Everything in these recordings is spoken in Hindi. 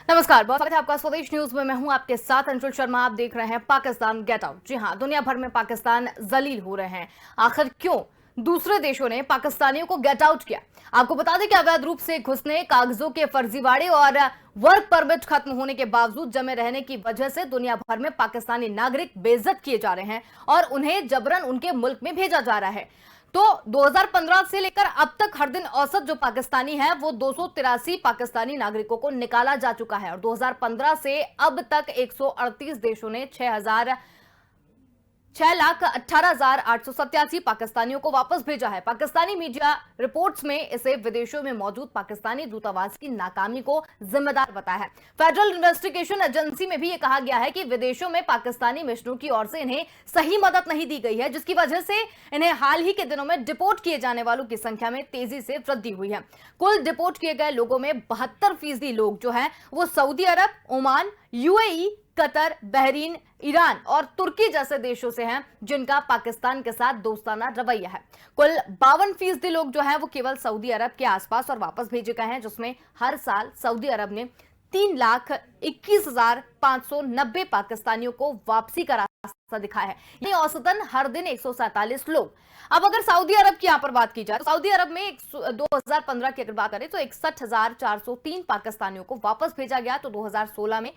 नमस्कार, बहुत स्वागत है आपका स्वदेश न्यूज में। मैं हूं आपके साथ अंशुल शर्मा। आप देख रहे हैं पाकिस्तान गेट आउट। जी हां, दुनिया भर में पाकिस्तान जलील हो रहे हैं। आखिर क्यों दूसरे देशों ने पाकिस्तानियों को गेट आउट किया? आपको बता दें कि अवैध रूप से घुसने, कागजों के फर्जीवाड़े और वर्क परमिट खत्म होने के बावजूद जमे रहने की वजह से दुनिया भर में पाकिस्तानी नागरिक बेइज्जत किए जा रहे हैं और उन्हें जबरन उनके मुल्क में भेजा जा रहा है। तो 2015 से लेकर अब तक हर दिन औसत जो पाकिस्तानी है वो 283 पाकिस्तानी नागरिकों को निकाला जा चुका है और 2015 से अब तक 138 देशों ने 6,18,887 पाकिस्तानियों को वापस भेजा है। पाकिस्तानी मीडिया रिपोर्ट्स में इसे विदेशों में मौजूद पाकिस्तानी दूतावास की नाकामी को जिम्मेदार बताया है। फेडरल इन्वेस्टिगेशन एजेंसी में भी यह कहा गया है कि विदेशों में पाकिस्तानी मिशनों की ओर से इन्हें सही मदद नहीं दी गई है, जिसकी वजह से इन्हें हाल ही के दिनों में डिपोर्ट किए जाने वालों की संख्या में तेजी से वृद्धि हुई है। कुल डिपोर्ट किए गए लोगों में 72% लोग जो है वो Saudi Arabia, Oman, UAE, Qatar, Bahrain, Iran और तुर्की जैसे देशों से हैं जिनका पाकिस्तान के साथ दोस्ताना रवैया है। कुल 52% लोग जो हैं वो केवल सऊदी अरब के आसपास और वापस भेजे गए हैं, जिसमें हर साल सऊदी अरब ने 3,21,590 पाकिस्तानियों को वापसी का रास्ता दिखाया है। ये औसतन हर दिन 147 लोग। अब अगर सऊदी अरब की यहां पर बात की जाए तो सऊदी अरब में 2015 की अगर बात करें तो 61,403 पाकिस्तानियों को वापस भेजा गया। तो 2016 में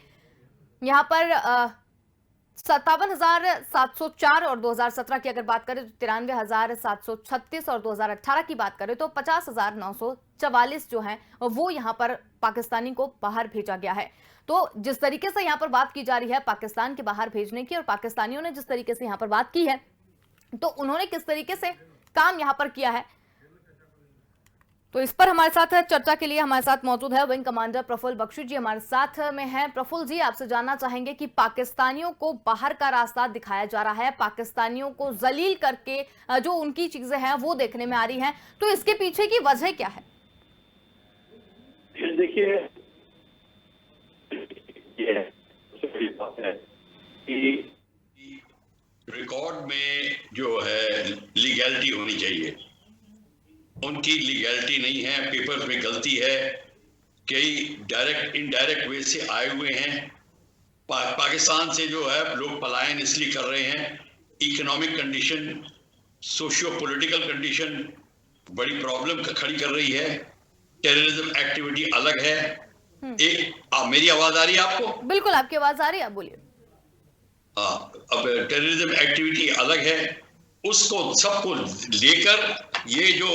यहां पर 57,704 और 2017 की अगर बात करें तो 93,736 और 2018 की बात करें तो 50,944 जो है वो यहां पर पाकिस्तानी को बाहर भेजा गया है। तो जिस तरीके से यहां पर बात की जा रही है पाकिस्तान के बाहर भेजने की और पाकिस्तानियों ने जिस तरीके से यहां पर बात की है, तो उन्होंने किस तरीके से काम यहां पर किया है, तो इस पर हमारे साथ चर्चा के लिए हमारे साथ मौजूद है विंग कमांडर प्रफुल्ल बख्शी जी, हमारे साथ में है। प्रफुल्ल जी, आपसे जानना चाहेंगे कि पाकिस्तानियों को बाहर का रास्ता दिखाया जा रहा है, पाकिस्तानियों को जलील करके जो उनकी चीजें हैं वो देखने में आ रही हैं, तो इसके पीछे की वजह क्या है? देखिए, ये बात है कि रिकॉर्ड में जो है लीगैलिटी होनी चाहिए, उनकी लीगैलिटी नहीं है। पेपर्स में गलती है, कई डायरेक्ट इनडायरेक्ट वे से आए हुए हैं। पाकिस्तान से जो है लोग पलायन इसलिए कर रहे हैं, economic condition, socio political condition बड़ी प्रॉब्लम खड़ी कर रही है। टेररिज्म एक्टिविटी अलग है। मेरी आवाज आ रही है आपको? बिल्कुल, आपकी आवाज आ रही है, आप बोलिए। अब टेररिज्म एक्टिविटी अलग है, उसको सबको लेकर ये जो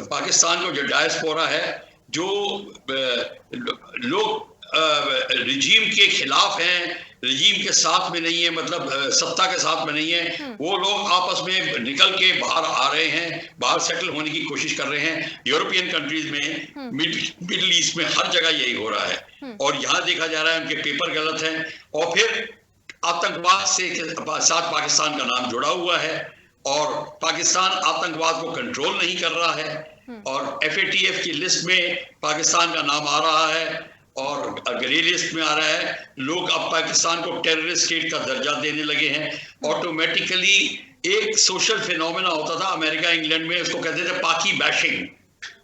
पाकिस्तान का जो डायस्पोरा है, जो लोग रिजीम के खिलाफ हैं, रिजीम के साथ में नहीं है, मतलब सत्ता के साथ में नहीं है, वो लोग आपस में निकल के बाहर आ रहे हैं, बाहर सेटल होने की कोशिश कर रहे हैं। यूरोपियन कंट्रीज में, मिडिल ईस्ट में, हर जगह यही हो रहा है। और यहाँ देखा जा रहा है उनके पेपर गलत हैं और फिर आतंकवाद से साथ पाकिस्तान का नाम जुड़ा हुआ है और पाकिस्तान आतंकवाद को कंट्रोल नहीं कर रहा है और FATF की लिस्ट में पाकिस्तान का नाम आ रहा है और ग्रे लिस्ट में आ रहा है। लोग अब पाकिस्तान को टेररिस्ट स्टेट का दर्जा देने लगे हैं। ऑटोमेटिकली एक सोशल फिनोमेना होता था अमेरिका इंग्लैंड में, उसको कहते थे पाकी बैशिंग।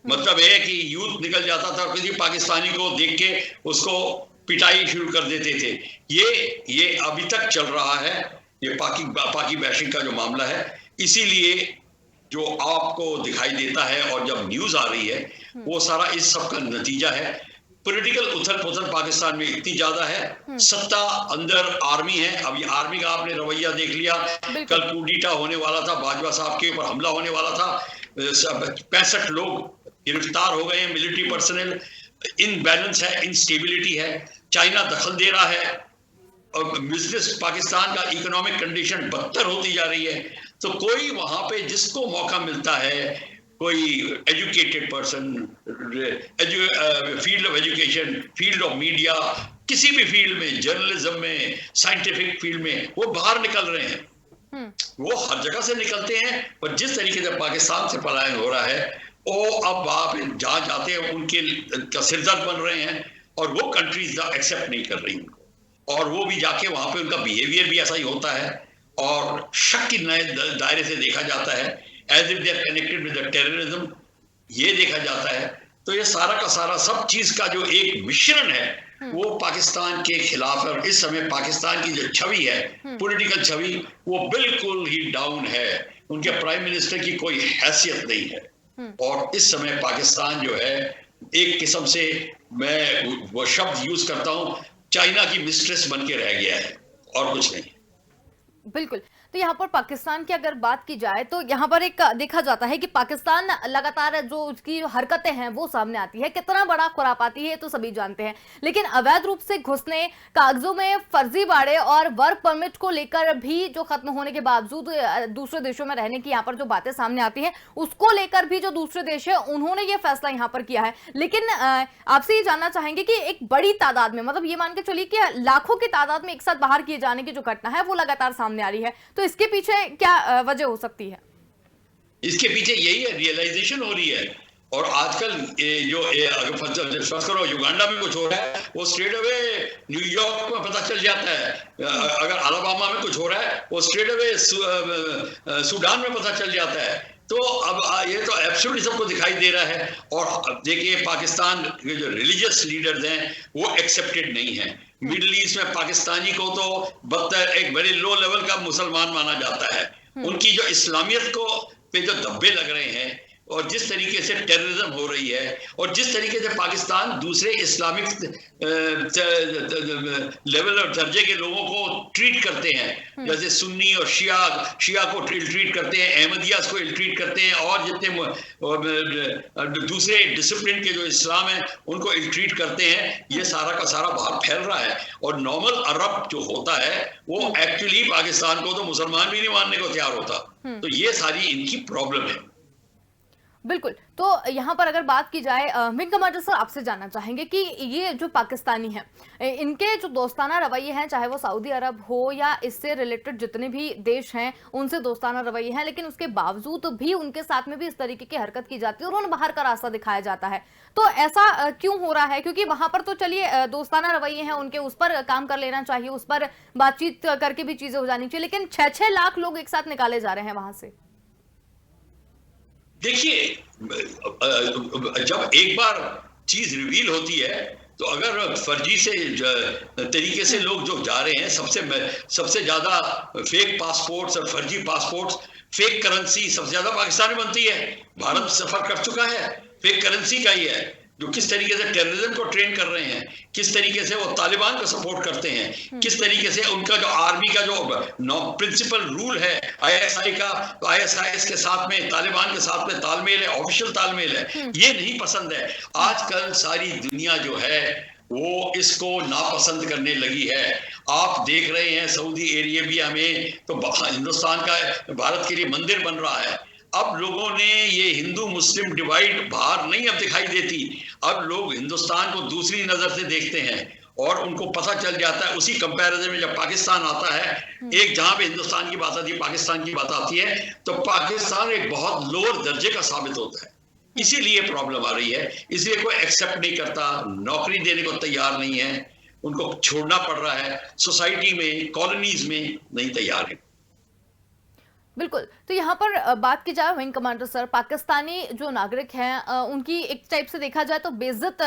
मतलब है कि यूथ निकल जाता था, किसी पाकिस्तानी को देख के उसको पिटाई शुरू कर देते थे। ये अभी तक चल रहा है, ये पाकी बैशिंग का जो मामला है। इसीलिए जो आपको दिखाई देता है और जब न्यूज आ रही है, वो सारा इस सब का नतीजा है। पॉलिटिकल उथल पुथल पाकिस्तान में इतनी ज्यादा है, सत्ता अंदर आर्मी है। अभी आर्मी का आपने रवैया देख लिया, कल कूडीटा होने वाला था, बाजवा साहब के ऊपर हमला होने वाला था, 65 लोग गिरफ्तार हो गए हैं, मिलिट्री पर्सनल। इनबैलेंस है, इनस्टेबिलिटी है, चाइना दखल दे रहा है और बिजनेस पाकिस्तान का इकोनॉमिक कंडीशन बदतर होती जा रही है। तो कोई वहां पे जिसको मौका मिलता है, कोई educated person, field of education, field of media, किसी भी फील्ड में, जर्नलिज्म में, साइंटिफिक फील्ड में, वो बाहर निकल रहे हैं। वो हर जगह से निकलते हैं, पर जिस तरीके से पाकिस्तान से पलायन हो रहा है, वो अब वहां जहां जाते हैं उनके सिरदर्द बन रहे हैं और वो कंट्रीज एक्सेप्ट नहीं कर रही उनको, और वो भी जाके वहां पे उनका बिहेवियर भी ऐसा ही होता है और शक के नए दायरे से देखा जाता है, as if they are connected with the terrorism. ये देखा जाता है तो ये सारा का सारा सब चीज का जो एक मिश्रण है वो पाकिस्तान के खिलाफ है। और इस समय पाकिस्तान की जो छवि है, पॉलिटिकल छवि, वो बिल्कुल ही डाउन है। उनके प्राइम मिनिस्टर की कोई हैसियत नहीं है। और इस समय पाकिस्तान जो है एक किस्म से, मैं वो शब्द यूज करता हूं, चाइना की मिस्ट्रेस बन के रह गया है और कुछ नहीं। बिल्कुल। तो यहाँ पर पाकिस्तान की अगर बात की जाए तो यहाँ पर एक देखा जाता है कि पाकिस्तान लगातार जो उसकी हरकतें हैं वो सामने आती है, कितना बड़ा खुरापाती है तो सभी जानते हैं, लेकिन अवैध रूप से घुसने, कागजों में फर्जीवाड़े और वर्क परमिट को लेकर भी जो खत्म होने के बावजूद दूसरे देशों में रहने की यहाँ पर जो बातें सामने आती हैं, उसको लेकर भी जो दूसरे देश है उन्होंने ये फैसला यहाँ पर किया है। लेकिन आपसे ये जानना चाहेंगे कि एक बड़ी तादाद में, मतलब ये मान के चलिए कि लाखों की तादाद में एक साथ बाहर किए जाने की जो घटना है वो लगातार सामने आ रही है, तो इसके पीछे क्या वजह हो सकती है? इसके पीछे यही है, रियलाइजेशन हो रही है। और आजकल अगर फर्ज करो युगांडा में कुछ हो रहा है, वो स्ट्रेट अवे न्यूयॉर्क में पता चल जाता है। अगर अलाबामा में कुछ हो रहा है, वो स्ट्रेट अवे सूडान में पता चल जाता है। तो अब ये तो एब्सोल्युटली सबको दिखाई दे रहा है। और अब देखिए पाकिस्तान के जो रिलीजियस लीडर्स हैं वो एक्सेप्टेड नहीं है। मिडिल ईस्ट में पाकिस्तानी को तो बदतर एक वेरी लो लेवल का मुसलमान माना जाता है। उनकी जो इस्लामियत को पे जो धब्बे लग रहे हैं और जिस तरीके से टेररिज्म हो रही है और जिस तरीके से पाकिस्तान दूसरे इस्लामिक लेवल और दर्जे के लोगों को ट्रीट करते हैं, जैसे सुन्नी और शिया को ट्रीट करते हैं, अहमदियास को ट्रीट करते हैं, और जितने दूसरे डिसिप्लिन के जो इस्लाम है उनको ट्रीट करते हैं, ये सारा का सारा बाहर फैल रहा है। और नॉर्मल अरब जो होता है वो एक्चुअली पाकिस्तान को तो मुसलमान भी नहीं मानने को तैयार होता। तो ये सारी इनकी प्रॉब्लम है। बिल्कुल। तो यहाँ पर अगर बात की जाए, विंग कमांडर सर आपसे जानना चाहेंगे कि ये जो पाकिस्तानी हैं, इनके जो दोस्ताना रवैये हैं, चाहे वो सऊदी अरब हो या इससे रिलेटेड जितने भी देश हैं उनसे दोस्ताना रवैये हैं, लेकिन उसके बावजूद भी उनके साथ में भी इस तरीके की हरकत की जाती है और उन्हें बाहर का रास्ता दिखाया जाता है। तो ऐसा क्यों हो रहा है? क्योंकि वहां पर तो चलिए दोस्ताना रवैये हैं उनके, उस पर काम कर लेना चाहिए, उस पर बातचीत करके भी चीजें हो जानी चाहिए, लेकिन 6-6 लाख लोग एक साथ निकाले जा रहे हैं वहां से। देखिए, जब एक बार चीज रिवील होती है तो अगर फर्जी से तरीके से लोग जो जा रहे हैं, सबसे ज्यादा फेक पासपोर्ट्स और फर्जी पासपोर्ट्स, फेक करेंसी सबसे ज्यादा पाकिस्तान में बनती है। भारत सफर कर चुका है फेक करेंसी का ही है, जो किस तरीके से टेररिज्म को ट्रेन कर रहे हैं, किस तरीके से वो तालिबान को सपोर्ट करते हैं, किस तरीके से उनका जो आर्मी का जो प्रिंसिपल रूल है आईएसआई का, तो आईएसआईएस के साथ में, तालिबान के साथ में तालमेल है, ऑफिशियल तालमेल है, ये नहीं पसंद है। आजकल सारी दुनिया जो है वो इसको नापसंद करने लगी है। आप देख रहे हैं सऊदी अरेबिया में तो हिंदुस्तान का, भारत के लिए मंदिर बन रहा है। अब लोगों ने ये हिंदू मुस्लिम डिवाइड बाहर नहीं अब दिखाई देती, अब लोग हिंदुस्तान को दूसरी नजर से देखते हैं और उनको पता चल जाता है। उसी कंपैरिजन में जब पाकिस्तान आता है, एक जहां पे हिंदुस्तान की बात आती है, पाकिस्तान की बात आती है, तो पाकिस्तान एक बहुत लोअर दर्जे का साबित होता है। इसीलिए प्रॉब्लम आ रही है, इसलिए कोई एक्सेप्ट नहीं करता, नौकरी देने को तैयार नहीं है, उनको छोड़ना पड़ रहा है, सोसाइटी में, कॉलोनीज में नहीं तैयार है। बिल्कुल। तो यहाँ पर बात की जाए विंग कमांडर सर, पाकिस्तानी जो नागरिक हैं उनकी एक टाइप से देखा जाए तो बेइज्जत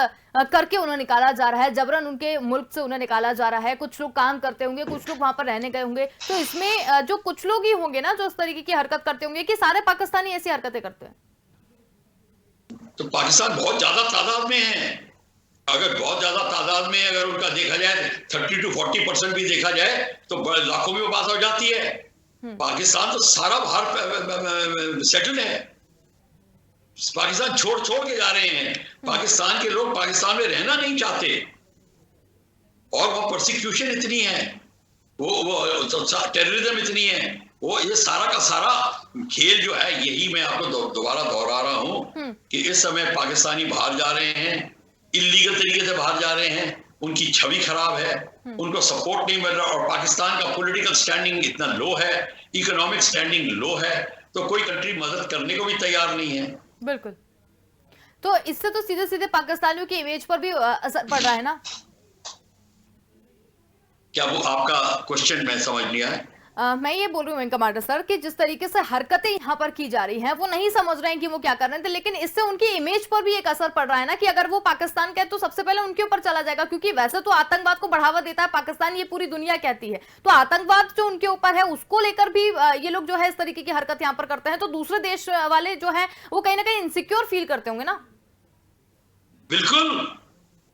करके उन्हें निकाला जा रहा है, जबरन उनके मुल्क से उन्हें निकाला जा रहा है। कुछ लोग काम करते होंगे, कुछ लोग वहां पर रहने गए होंगे, तो इसमें जो कुछ लोग ही होंगे ना जो इस तरीके की हरकत करते होंगे, कि सारे पाकिस्तानी ऐसी हरकतें करते हैं? तो पाकिस्तान बहुत ज्यादा तादाद में है। अगर बहुत ज्यादा तादाद में अगर उनका देखा जाए 30 to 40% भी देखा जाए तो लाखों में वो बात हो जाती है। पाकिस्तान तो सारा बाहर सेटल है, पाकिस्तान छोड़ के जा रहे हैं। पाकिस्तान के लोग पाकिस्तान में रहना नहीं चाहते और वो प्रोसिक्यूशन इतनी है, वो टेररिज्म इतनी है, वो ये सारा का सारा खेल जो है, यही मैं आपको दोबारा दोहरा रहा हूं कि इस समय पाकिस्तानी बाहर जा रहे हैं, इलीगल तरीके से बाहर जा रहे हैं, उनकी छवि खराब है, उनको सपोर्ट नहीं मिल रहा, और पाकिस्तान का पॉलिटिकल स्टैंडिंग इतना लो है, इकोनॉमिक स्टैंडिंग लो है, तो कोई कंट्री मदद करने को भी तैयार नहीं है। बिल्कुल। तो इससे तो सीधे सीधे पाकिस्तानियों की इमेज पर भी असर पड़ रहा है ना? क्या वो, आपका क्वेश्चन मैं समझ नहीं आया। मैं ये बोल रही हूँ कमांडर सर कि जिस तरीके से हरकतें यहाँ पर की जा रही हैं वो नहीं समझ रहे हैं कि वो क्या कर रहे थे, लेकिन इससे उनकी इमेज पर भी एक असर पड़ रहा है ना कि अगर वो पाकिस्तान कहे तो सबसे पहले उनके ऊपर चला जाएगा, क्योंकि वैसे तो आतंकवाद को बढ़ावा देता है पाकिस्तान, ये पूरी दुनिया कहती है, तो आतंकवाद जो उनके ऊपर है उसको लेकर भी ये लोग जो है इस तरीके की हरकत यहाँ पर करते हैं, तो दूसरे देश वाले जो है वो कहीं ना कहीं इनसिक्योर फील करते होंगे ना। बिल्कुल,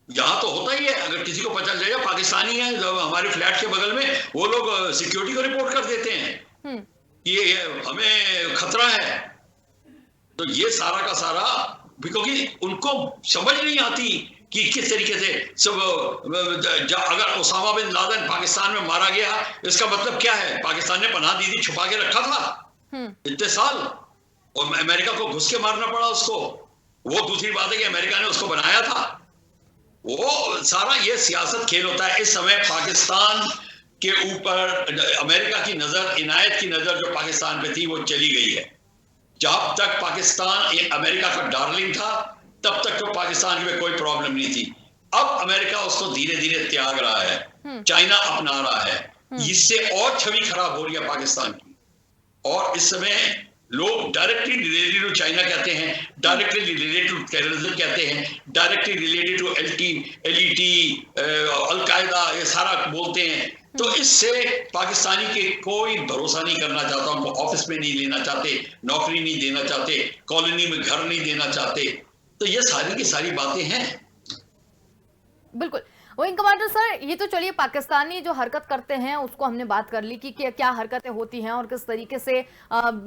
यहाँ तो होता ही है। अगर किसी को पता चल जाए पाकिस्तानी है जब हमारे फ्लैट के बगल में, वो लोग सिक्योरिटी को रिपोर्ट कर देते हैं कि ये हमें खतरा है। तो ये सारा का सारा क्योंकि उनको समझ नहीं आती कि किस तरीके से सब अगर ओसामा बिन लादेन पाकिस्तान में मारा गया, इसका मतलब क्या है? पाकिस्तान ने पनाह दी थी, छुपा के रखा था इतने साल, और अमेरिका को घुस के मारना पड़ा उसको। वो दूसरी बात है कि अमेरिका ने उसको बनाया था। वो सारा ये सियासत खेल होता है। इस समय पाकिस्तान के ऊपर अमेरिका की नजर, इनायत की नजर जो पाकिस्तान पे थी वो चली गई है। जब तक पाकिस्तान अमेरिका का डार्लिंग था तब तक तो पाकिस्तान में कोई प्रॉब्लम नहीं थी। अब अमेरिका उसको धीरे धीरे त्याग रहा है, चाइना अपना रहा है, इससे और छवि खराब हो रही है पाकिस्तान की। और इस समय लोग डायरेक्टली रिलेटेड टू चाइना कहते हैं, डायरेक्टली रिलेटेड टू टेररिज्म कहते हैं, directly related to LET, al Qaeda, ये सारा बोलते हैं। तो इससे पाकिस्तानी के कोई भरोसा नहीं करना चाहता, उनको ऑफिस में नहीं लेना चाहते, नौकरी नहीं देना चाहते, कॉलोनी में घर नहीं देना चाहते। तो ये सारी की सारी बातें हैं। बिल्कुल। विंग कमांडर सर, ये तो चलिए पाकिस्तानी जो हरकत करते हैं उसको हमने बात कर ली कि क्या हरकतें होती हैं और किस तरीके से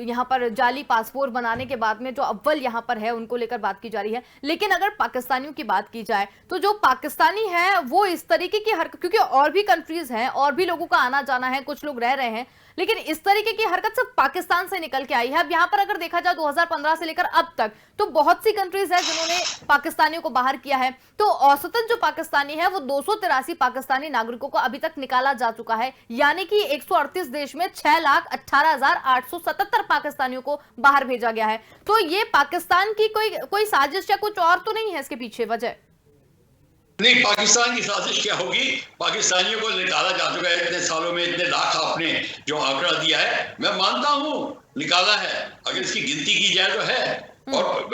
यहाँ पर जाली पासपोर्ट बनाने के बाद में जो अव्वल यहाँ पर है उनको लेकर बात की जा रही है। लेकिन अगर पाकिस्तानियों की बात की जाए तो जो पाकिस्तानी है वो इस तरीके की हरकत, क्योंकि और भी कंट्रीज हैं और भी लोगों का आना जाना है, कुछ लोग रह रहे हैं, लेकिन इस तरीके की हरकत सिर्फ पाकिस्तान से निकल के आई है। अब यहाँ पर अगर देखा जाए 2015 से लेकर अब तक तो बहुत सी कंट्रीज है जिन्होंने पाकिस्तानियों को बाहर किया है। तो औसतन जो पाकिस्तानी है वो 283 पाकिस्तानी नागरिकों को अभी तक निकाला जा चुका है, यानी कि 138 देश में 6,18,877 पाकिस्तानियों को बाहर भेजा गया है। तो ये पाकिस्तान की कोई साजिश या कुछ और तो नहीं है इसके पीछे वजह? नहीं, पाकिस्तान की साजिश क्या होगी? पाकिस्तानियों को निकाला जा चुका है इतने सालों में, इतने लाख आपने जो आंकड़ा दिया है, मैं मानता हूं निकाला है, अगर इसकी गिनती की जाए तो है। और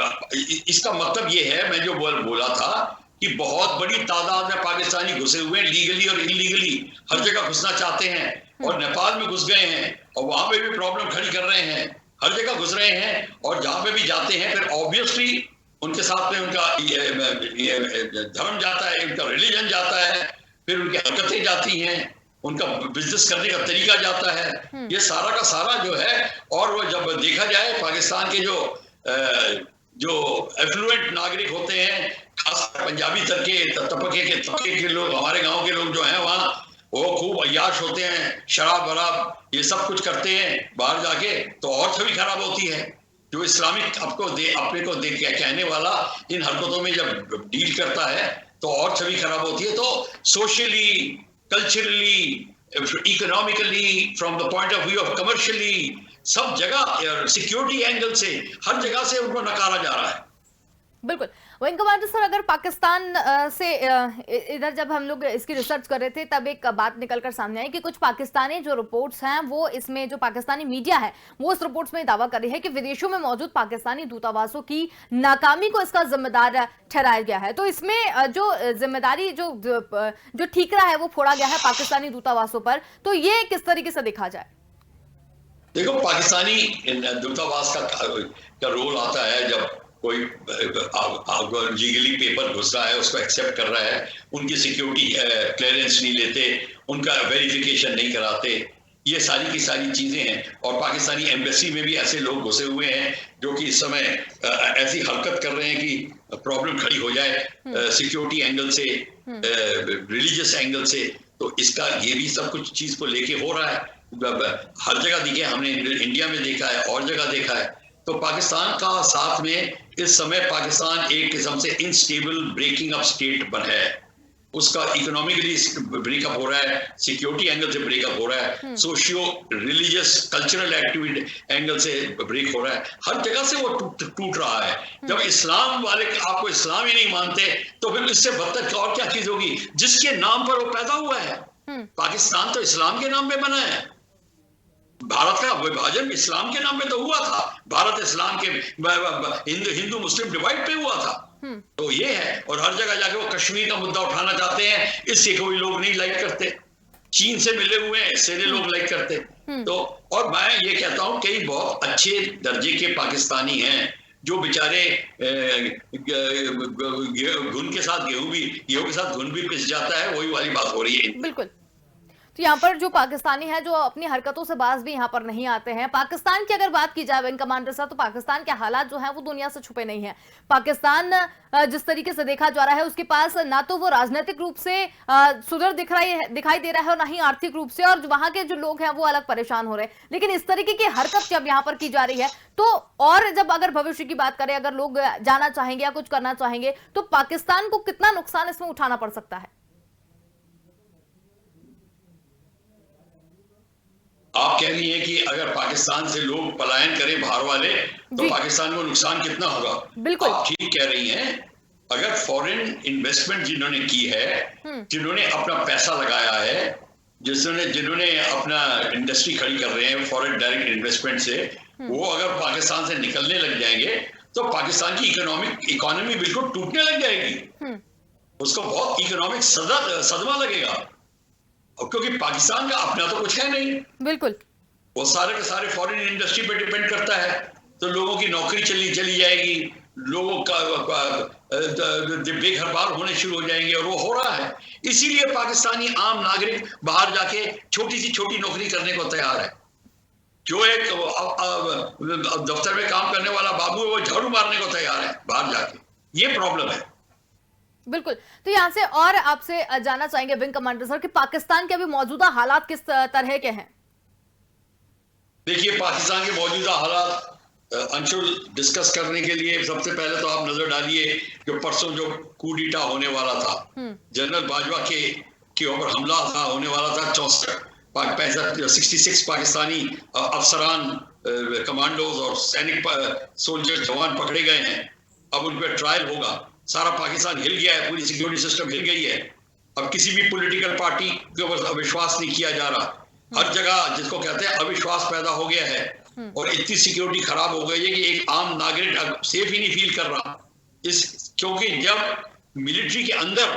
इसका मतलब ये है, मैं जो बोला था कि बहुत बड़ी तादाद में पाकिस्तानी घुसे हुए हैं, लीगली और इलीगली हर जगह घुसना चाहते हैं, और नेपाल में घुस गए हैं और वहां पे भी प्रॉब्लम खड़ी कर रहे हैं, हर जगह घुस रहे हैं। और जहां पे भी जाते हैं फिर ऑब्वियसली उनके साथ में उनका धर्म जाता है, उनका रिलीजन जाता है, फिर उनकी हरकतें जाती हैं, उनका बिजनेस करने का तरीका जाता है, ये सारा का सारा जो है। और वो जब देखा जाए पाकिस्तान के जो एफ्लुएंट नागरिक होते हैं, खासकर पंजाबी तबके के लोग, हमारे गांव के लोग जो हैं वहाँ, वो खूब अय्याश होते हैं, शराब वराब ये सब कुछ करते हैं बाहर जाके, तो और छवि खराब होती है। जो इस्लामिक अपने को देख के कहने वाला इन हरकतों में जब डील करता है तो और छवि खराब होती है। तो socially, culturally, economically, from the point of view of commercially, सब जगह सिक्योरिटी एंगल से हर जगह से उनको नकारा जा रहा है। बिल्कुल। विंग कमांडर सर, अगर पाकिस्तान से इधर जब हम लोग इसकी रिसर्च कर रहे थे तब एक बात निकलकर सामने आई कि कुछ पाकिस्तानी जो रिपोर्ट्स हैं वो इसमें जो पाकिस्तानी मीडिया है वो इस रिपोर्ट्स में दावा कर रही है कि विदेशों में मौजूद पाकिस्तानी दूतावासों की नाकामी को इसका जिम्मेदार ठहराया गया है। तो इसमें जो जिम्मेदारी जो ठीकरा है वो फोड़ा गया है पाकिस्तानी दूतावासों पर, तो ये किस तरीके से देखा जाए? देखो, पाकिस्तानी दूतावास का रोल आता है जब कोई लीगली पेपर घुस रहा है, उसको एक्सेप्ट कर रहा है, उनकी सिक्योरिटी क्लियरेंस नहीं लेते, उनका वेरिफिकेशन नहीं कराते, ये सारी की सारी चीजें हैं। और पाकिस्तानी एम्बेसी में भी ऐसे लोग घुसे हुए हैं जो कि इस समय ऐसी हरकत कर रहे हैं कि प्रॉब्लम खड़ी हो जाए सिक्योरिटी एंगल से, रिलीजियस एंगल से। तो इसका ये भी सब कुछ चीज को लेके हो रहा है, हर जगह दिखे, हमने इंडिया में देखा है और जगह देखा है। तो पाकिस्तान का साथ में इस समय पाकिस्तान एक किस्म से इनस्टेबल ब्रेकिंग अप स्टेट पर है, उसका इकोनॉमिकली ब्रेकअप हो रहा है, सिक्योरिटी एंगल से ब्रेकअप हो रहा है, socio religious cultural activity angle से ब्रेक हो रहा है, हर जगह से वो टूट रहा है। जब इस्लाम वाले आपको इस्लाम ही नहीं मानते तो फिर इससे बदतर और क्या चीज होगी जिसके नाम पर वो पैदा हुआ है। पाकिस्तान तो इस्लाम के नाम पे बना है, भारत का विभाजन इस्लाम के नाम पे तो हुआ था, भारत इस्लाम के हिंदू मुस्लिम डिवाइड पे हुआ था। तो ये है, और हर जगह जाके वो कश्मीर का मुद्दा उठाना चाहते हैं, इससे कोई लोग नहीं लाइक करते। चीन से मिले हुए हैं, इससे नहीं लोग लाइक करते। तो और मैं ये कहता हूं कई बहुत अच्छे दर्जे के पाकिस्तानी हैं जो बेचारे घुन के साथ गेहूं के साथ घुन भी पिस जाता है, वही वाली बात हो रही है। बिल्कुल। तो यहाँ पर जो पाकिस्तानी है जो अपनी हरकतों से बाज भी यहाँ पर नहीं आते हैं। पाकिस्तान की अगर बात की जाए विंग कमांडर साहब, तो पाकिस्तान के हालात जो हैं वो दुनिया से छुपे नहीं हैं। पाकिस्तान जिस तरीके से देखा जा रहा है उसके पास ना तो वो राजनीतिक रूप से सुदृढ़ दिखाई दे रहा है और ना ही आर्थिक रूप से, और वहां के जो लोग हैं वो अलग परेशान हो रहे हैं। लेकिन इस तरीके की हरकत जब यहाँ पर की जा रही है तो, और जब अगर भविष्य की बात करें, अगर लोग जाना चाहेंगे या कुछ करना चाहेंगे तो पाकिस्तान को कितना नुकसान इसमें उठाना पड़ सकता है? आप कह रही हैं कि अगर पाकिस्तान से लोग पलायन करें बाहर वाले तो पाकिस्तान को नुकसान कितना होगा? बिल्कुल आप ठीक कह रही हैं। अगर फॉरेन इन्वेस्टमेंट जिन्होंने की है, जिन्होंने अपना पैसा लगाया है, जिन्होंने अपना इंडस्ट्री खड़ी कर रहे हैं फॉरेन डायरेक्ट इन्वेस्टमेंट से, वो अगर पाकिस्तान से निकलने लग जाएंगे तो पाकिस्तान की इकोनॉमी बिल्कुल टूटने लग जाएगी। उसको बहुत इकोनॉमिक सदमा लगेगा, क्योंकि पाकिस्तान का अपना तो कुछ है नहीं। बिल्कुल, वो सारे के सारे फॉरेन इंडस्ट्री पे डिपेंड करता है, तो लोगों की नौकरी चली जाएगी, लोगों का बेघरबार होने शुरू हो जाएंगे, और वो हो रहा है। इसीलिए पाकिस्तानी आम नागरिक बाहर जाके छोटी सी छोटी नौकरी करने को तैयार है। जो एक दफ्तर में काम करने वाला बाबू है वो झाड़ू मारने को तैयार है बाहर जाके। ये प्रॉब्लम है। बिल्कुल। तो यहाँ से और आपसे जानना चाहेंगे विंग कमांडर सर कि पाकिस्तान के अभी मौजूदा हालात किस तरह के हैं? देखिए, पाकिस्तान के मौजूदा हालात अंशुल डिस्कस करने के लिए सबसे पहले तो आप नजर डालिए जो परसों जो कूडीटा होने वाला था, जनरल बाजवा के ऊपर हमला था होने वाला था। 66 पाकिस्तानी अफसरान, कमांडोज और सैनिक सोल्जर जवान पकड़े गए हैं। अब उन पर ट्रायल होगा। सारा पाकिस्तान हिल गया है, पूरी सिक्योरिटी सिस्टम हिल गई है। अब किसी भी पॉलिटिकल पार्टी के ऊपर अविश्वास नहीं किया जा रहा। हर जगह जिसको कहते हैं अविश्वास पैदा हो गया है, और इतनी सिक्योरिटी खराब हो गई है कि एक आम नागरिक सेफ ही नहीं फील कर रहा। क्योंकि जब मिलिट्री के अंदर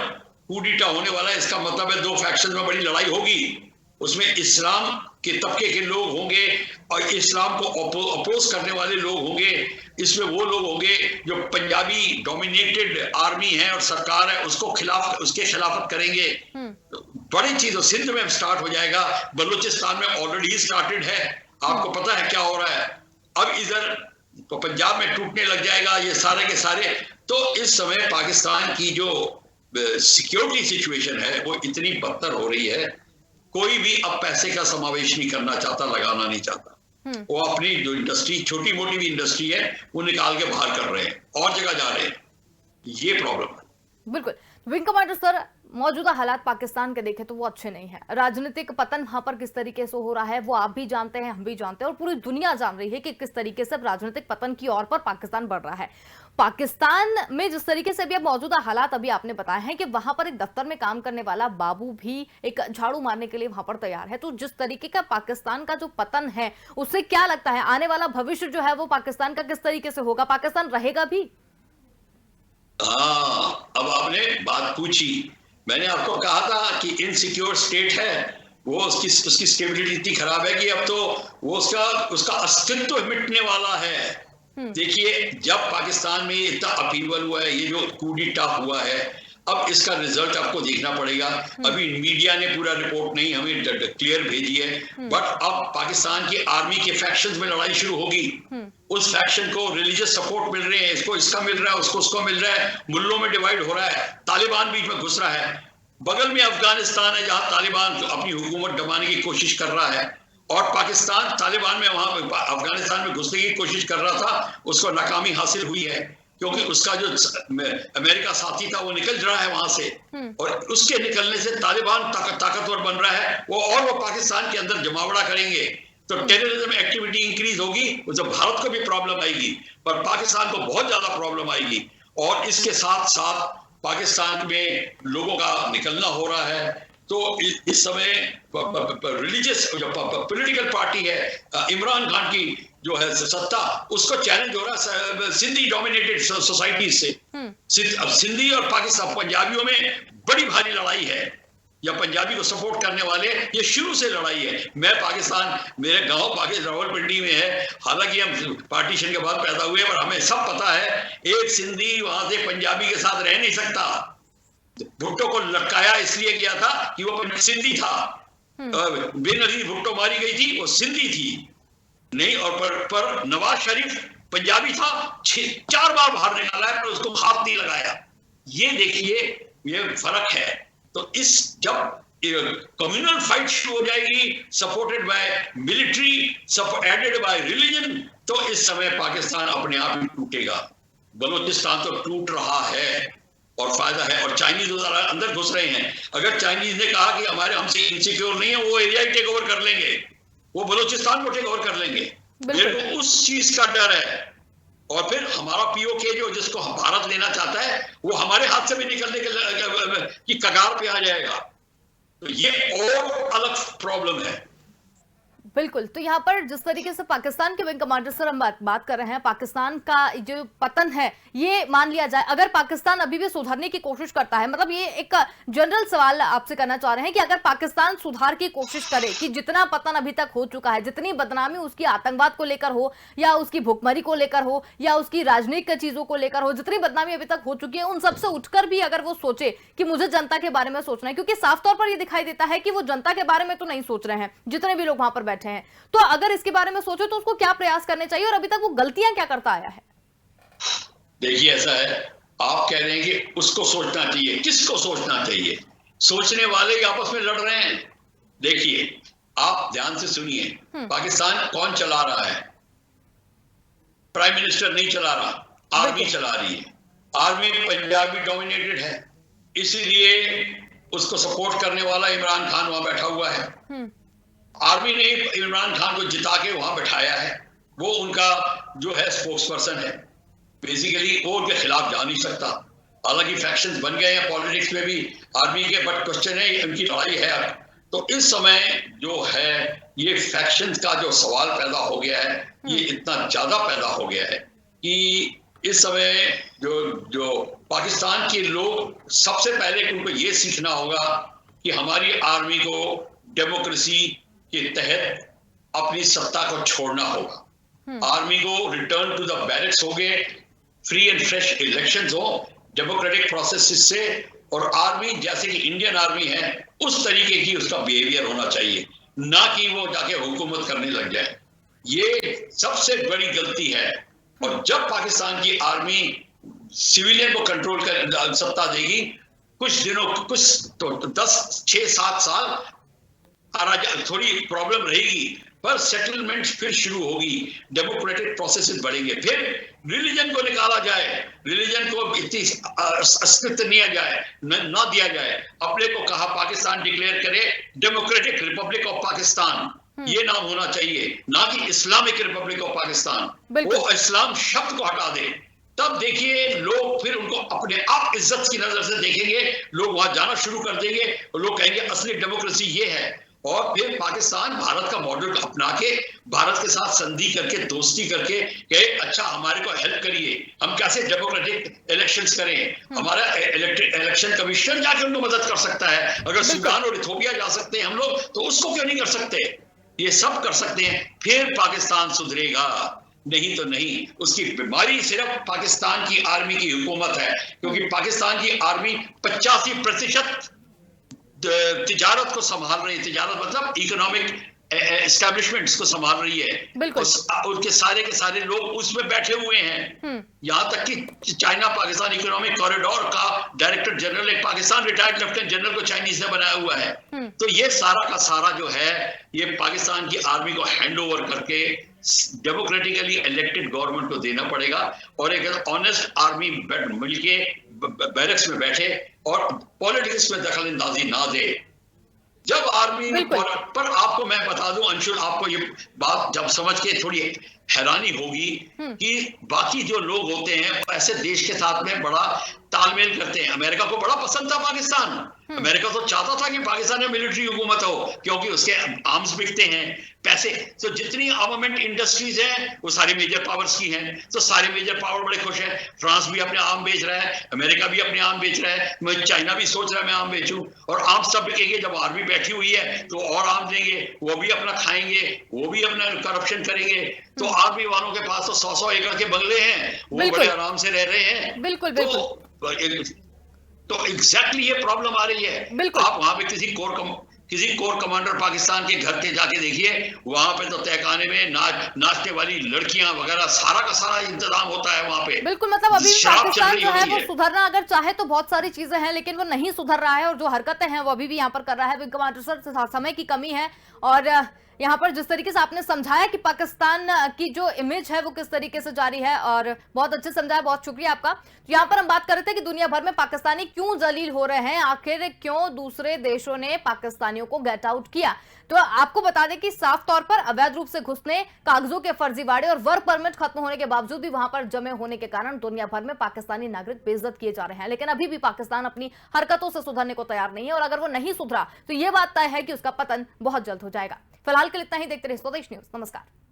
कूडीटा होने वाला है, इसका मतलब है दो फैक्शन में बड़ी लड़ाई होगी। उसमें इस्लाम के तबके के लोग होंगे और इस्लाम को अपोज करने वाले लोग होंगे। इसमें वो लोग होंगे जो पंजाबी डोमिनेटेड आर्मी है और सरकार है उसके खिलाफत करेंगे। बड़ी चीज सिंध में स्टार्ट हो जाएगा, बलूचिस्तान में ऑलरेडी स्टार्टेड है, आपको पता है क्या हो रहा है। अब इधर तो पंजाब में टूटने लग जाएगा ये सारे के सारे। तो इस समय पाकिस्तान की जो सिक्योरिटी सिचुएशन है वो इतनी बदतर हो रही है, कोई भी अब पैसे का समावेश नहीं करना चाहता, लगाना नहीं चाहता। वो अपनी जो इंडस्ट्री, छोटी मोटी भी इंडस्ट्री है, वो निकाल के बाहर कर रहे हैं और जगह जा रहे हैं। ये प्रॉब्लम है। बिल्कुल। विंग कमांडर सर, मौजूदा हालात पाकिस्तान के देखें तो वो अच्छे नहीं है। राजनीतिक पतन वहां पर किस तरीके से हो रहा है वो आप भी जानते हैं, हम भी जानते हैं, और पूरी दुनिया जान रही है कि किस तरीके से राजनीतिक पतन की ओर पर पाकिस्तान बढ़ रहा है। पाकिस्तान में जिस तरीके से भी अब मौजूदा हालात अभी आपने बताए हैं कि वहां पर एक दफ्तर में काम करने वाला बाबू भी एक झाड़ू मारने के लिए वहां पर तैयार है, तो जिस तरीके का पाकिस्तान का जो पतन है उससे क्या लगता है आने वाला भविष्य जो है वो पाकिस्तान का किस तरीके से होगा? पाकिस्तान रहेगा भी? हाँ, अब आपने बात पूछी। मैंने आपको कहा था कि इनसिक्योर स्टेट है वो, उसकी स्टेबिलिटी इतनी खराब है कि अब तो वो उसका अस्तित्व मिटने वाला है। देखिए, जब पाकिस्तान में इतना अपीवल हुआ है, ये जो कूडीटा हुआ है, अब इसका रिजल्ट आपको देखना पड़ेगा। अभी मीडिया ने पूरा रिपोर्ट नहीं हमें क्लियर भेजी है, बट अब पाकिस्तान की आर्मी के फैक्शंस में लड़ाई शुरू होगी। उस फैक्शन को रिलीजियस सपोर्ट मिल रहे हैं, इसको इसका मिल रहा है, उसको मिल रहा है, मुल्लों में डिवाइड हो रहा है, तालिबान बीच में घुस रहा है। बगल में अफगानिस्तान है जहां तालिबान अपनी हुकूमत दबाने की कोशिश कर रहा है, और पाकिस्तान तालिबान में वहां अफगानिस्तान में घुसने की कोशिश कर रहा था, उसको नाकामी हासिल हुई है क्योंकि उसका जो अमेरिका साथी था वो निकल रहा है वहां से, और उसके निकलने से तालिबान ताकतवर बन रहा है वो पाकिस्तान के अंदर जमावड़ा करेंगे, तो टेररिज्म एक्टिविटी इंक्रीज होगी। जब भारत को भी प्रॉब्लम आएगी पर पाकिस्तान को बहुत ज्यादा प्रॉब्लम आएगी। और इसके साथ साथ पाकिस्तान में लोगों का निकलना हो रहा है, तो इस समय रिलीजियस जो पॉलिटिकल पार्टी है इमरान खान की जो है सत्ता, उसको चैलेंज हो रहा है सिंधी डोमिनेटेड सोसाइटी से। अब सिंधी और पाकिस्तान पंजाबियों में बड़ी भारी लड़ाई है, या पंजाबी को सपोर्ट करने वाले, ये शुरू से लड़ाई है। मैं पाकिस्तान, मेरे गांव पाकिस्तान रावलपिंडी में है, हालांकि हम पार्टीशन के बाद पैदा हुए, पर हमें सब पता है एक सिंधी वहां से पंजाबी के साथ रह नहीं सकता। भुट्टो को लटकाया इसलिए किया था कि वो सिंधी था। बेनजीर भुट्टो मारी गई थी, वो सिंधी थी नहीं, और पर नवाज शरीफ पंजाबी था, 4 बार बाहर निकाला है, पर उसको हाथ नहीं लगाया। ये देखिए, ये फर्क है। तो इस जब कम्युनल फाइट शुरू हो जाएगी, supported by military, aided by religion, तो इस समय पाकिस्तान अपने आप ही टूटेगा। बलूचिस्तान तो टूट रहा है और फायदा है, और चाइनीज अंदर घुस रहे हैं। अगर चाइनीज ने कहा कि हमारे हमसे इनसिक्योर नहीं है, वो एरिया ही टेक ओवर कर लेंगे, वो बलूचिस्तान को टेक ओवर कर लेंगे। मेरे को उस चीज का डर है। और फिर हमारा पीओके जो जिसको भारत लेना चाहता है, वो हमारे हाथ से भी निकलने की कगार पे आ जाएगा। तो ये और अलग प्रॉब्लम है। बिल्कुल। तो यहाँ पर जिस तरीके से पाकिस्तान के विंग कमांडर सर हम बात कर रहे हैं, पाकिस्तान का जो पतन है, ये मान लिया जाए, अगर पाकिस्तान अभी भी सुधारने की कोशिश करता है, मतलब ये एक जनरल सवाल आपसे करना चाह रहे हैं कि अगर पाकिस्तान सुधार की कोशिश करे, कि जितना पतन अभी तक हो चुका है, जितनी बदनामी उसकी आतंकवाद को लेकर हो, या उसकी भुखमरी को लेकर हो, या उसकी राजनीतिक चीजों को लेकर हो, जितनी बदनामी अभी तक हो चुकी है, उन सबसे उठकर भी अगर वो सोचे कि मुझे जनता के बारे में सोचना है, क्योंकि साफ तौर पर यह दिखाई देता है कि वो जनता के बारे में तो नहीं सोच रहे हैं, जितने भी लोग वहां पर बैठे हैं। तो अगर इसके बारे में सोचे तो उसको क्या प्रयास करने चाहिए, और अभी तक वो गलतियां क्या करता आया है? देखिए, ऐसा है, आप कह रहे हैं कि उसको सोचना चाहिए, किसको सोचना चाहिए? सोचने वाले ही आपस में लड़ रहे हैं। देखिए, आप ध्यान से सुनिए, पाकिस्तान कौन चला रहा है? प्राइम मिनिस्टर नहीं चला रहा, आर्मी चला रही है। आर्मी पंजाबी डोमिनेटेड है, इसीलिए उसको सपोर्ट करने वाला इमरान खान वहां बैठा हुआ है। आर्मी ने इमरान खान को जिता के वहां बैठाया है, वो उनका जो है स्पोक्स पर्सन है। बेसिकली वो उनके खिलाफ जा नहीं सकता। हालांकि फैक्शंस बन गए हैं पॉलिटिक्स में भी आर्मी के, बट क्वेश्चन है उनकी लड़ाई है अब। तो इस समय जो है ये फैक्शंस का जो सवाल पैदा हो गया है, ये इतना ज्यादा पैदा हो गया है कि इस समय जो पाकिस्तान के लोग, सबसे पहले उनको ये सीखना होगा कि हमारी आर्मी को डेमोक्रेसी के तहत अपनी सत्ता को छोड़ना होगा। आर्मी को रिटर्न टू द बैरक्स हो गए, फ्री एंड फ्रेश इलेक्शंस हो डेमोक्रेटिक प्रोसेस से, और आर्मी जैसे कि इंडियन आर्मी है उस तरीके की उसका बिहेवियर होना चाहिए, ना कि वो जाके हुकूमत करने लग जाए। ये सबसे बड़ी गलती है। और जब पाकिस्तान की आर्मी सिविलियन को कंट्रोल कर सत्ता देगी, कुछ दिनों, कुछ तो 10, 6, 7 साल थोड़ी प्रॉब्लम रहेगी, पर सेटलमेंट फिर शुरू होगी, डेमोक्रेटिक प्रोसेसेस बढ़ेंगे। फिर रिलीजन को निकाला जाए, रिलीजन को इतनी अस्तित्व नहीं जाए, न दिया जाए। अपने को कहा पाकिस्तान डिक्लेयर करे डेमोक्रेटिक रिपब्लिक ऑफ पाकिस्तान, ये नाम होना चाहिए, ना कि इस्लामिक रिपब्लिक ऑफ पाकिस्तान। वो इस्लाम शब्द को हटा दे, तब देखिए लोग फिर उनको अपने आप इज्जत की नजर से देखेंगे, लोग वहां जाना शुरू कर देंगे, और लोग कहेंगे असली डेमोक्रेसी ये है। और फिर पाकिस्तान भारत का मॉडल अपना के, भारत के साथ संधि करके, दोस्ती करके कहे अच्छा हमारे को हेल्प करिए, हम कैसे डेमोक्रेटिक इलेक्शंस करें। हमारा इलेक्शन कमीशन जाके उनको मदद कर सकता है। अगर सूडान और इथोपिया जा सकते हैं हम लोग, तो उसको क्यों नहीं कर सकते? ये सब कर सकते हैं, फिर पाकिस्तान सुधरेगा। नहीं तो नहीं। उसकी बीमारी सिर्फ पाकिस्तान की आर्मी की हुकूमत है, क्योंकि पाकिस्तान की आर्मी 85% तिजारत को संभाल रही है। तिजारत मतलब इकोनॉमिक एस्टैब्लिशमेंट्स को संभाल रही है। उनके सारे के सारे लोग उसमें बैठे हुए हैं। यहाँ तक कि चाइना पाकिस्तान इकोनॉमिक कॉरिडोर का डायरेक्टर जनरल एक पाकिस्तान रिटायर्ड लेफ्टिनेंट जनरल को चाइनीज ने बनाया हुआ है। तो ये सारा का सारा जो है ये पाकिस्तान की आर्मी को हैंड ओवर करके डेमोक्रेटिकली इलेक्टेड गवर्नमेंट को देना पड़ेगा, और एक ऑनेस्ट आर्मी मिलके बैरक्स में बैठे और पॉलिटिक्स में दखल अंदाजी ना दे। जब आर्मी पर आपको मैं बता दूं अंशुल, आपको ये बात जब समझ के थोड़ी हैरानी होगी कि बाकी जो लोग होते हैं ऐसे देश के साथ में बड़ा तालमेल करते हैं। अमेरिका को बड़ा पसंद था पाकिस्तान। अमेरिका तो चाहता था कि पाकिस्तान में मिलिट्री हुकूमत हो, क्योंकि उसके आर्म्स बिकते हैं, पैसे। तो जितनी आर्मामेंट इंडस्ट्रीज हैं वो सारी मेजर पावर्स की हैं, तो सारे मेजर पावर बड़े खुश हैं। फ्रांस भी अपने आर्म बेच रहा है, अमेरिका भी अपने आर्म बेच रहा है, चाइना भी सोच रहा है मैं आर्म बेचूं, और आर्म सब बिकेंगे। जब आर्मी बैठी हुई है तो और आर्म देंगे, वो भी अपना खाएंगे, वो भी अपना करप्शन करेंगे। तो आर्मी वालों के पास तो 100-100 एकड़ के बंगले हैं, वो बड़े आराम से रह रहे हैं। बिल्कुल बिल्कुल। तो एग्जैक्टली ये प्रॉब्लम आ रही है। आप वहां पे किसी कोर कमांडर पाकिस्तान के घर के जाके देखिए, वहां पे तो तहखाने में नाचने वाली लड़कियां वगैरह सारा का सारा इंतजाम होता है वहां पे। बिल्कुल, मतलब अभी भी पाकिस्तान जो है वो सुधरना अगर चाहे तो बहुत सारी चीजें हैं, लेकिन वो नहीं सुधर रहा है, और जो हरकतें हैं वो अभी भी यहाँ पर कर रहा है। विंग कमांडर सर, समय की कमी है, और यहाँ पर जिस तरीके से आपने समझाया कि पाकिस्तान की जो इमेज है वो किस तरीके से जारी है, और बहुत अच्छे समझाया, बहुत शुक्रिया आपका। तो यहाँ पर हम बात कर रहे थे कि दुनिया भर में पाकिस्तानी क्यों जलील हो रहे हैं, आखिर क्यों दूसरे देशों ने पाकिस्तानियों को गेट आउट किया। तो आपको बता दें कि साफ तौर पर अवैध रूप से घुसने, कागजों के फर्जीवाड़े और वर्क परमिट खत्म होने के बावजूद भी वहां पर जमे होने के कारण दुनिया भर में पाकिस्तानी नागरिक बेइज्जत किए जा रहे हैं। लेकिन अभी भी पाकिस्तान अपनी हरकतों से सुधरने को तैयार नहीं है, और अगर वो नहीं सुधरा तो यह बात तय है कि उसका पतन बहुत जल्द हो जाएगा। फिलहाल के लिए इतना ही। देखते रहिए स्वदेश न्यूज। नमस्कार।